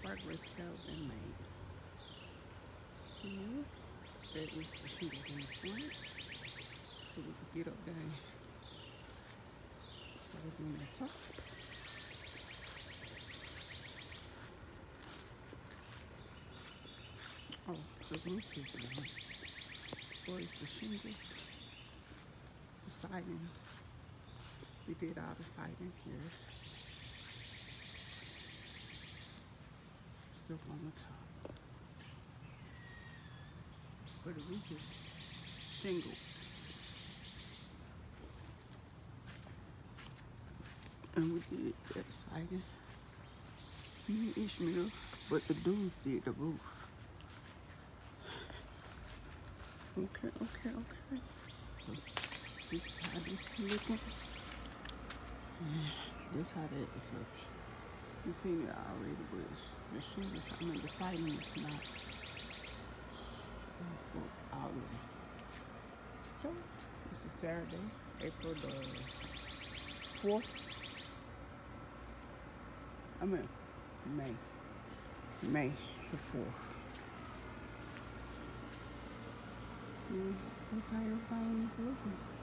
progress have been made. So that is the shingles in the front. So we can get up there. That was on the top. Oh, the roof is done. Or is the shingles, the siding. We did all the siding here. Still on the top. But the roof is shingled. And we did that siding. Me and Ishmael, but the dudes did the roof. Okay. So this is how this is looking. And this how that is looking. You've seen it already, but the shingle, the siding is not all of it. So this is Saturday, April the 4th. May the 4th. Yeah, that's how everything is looking.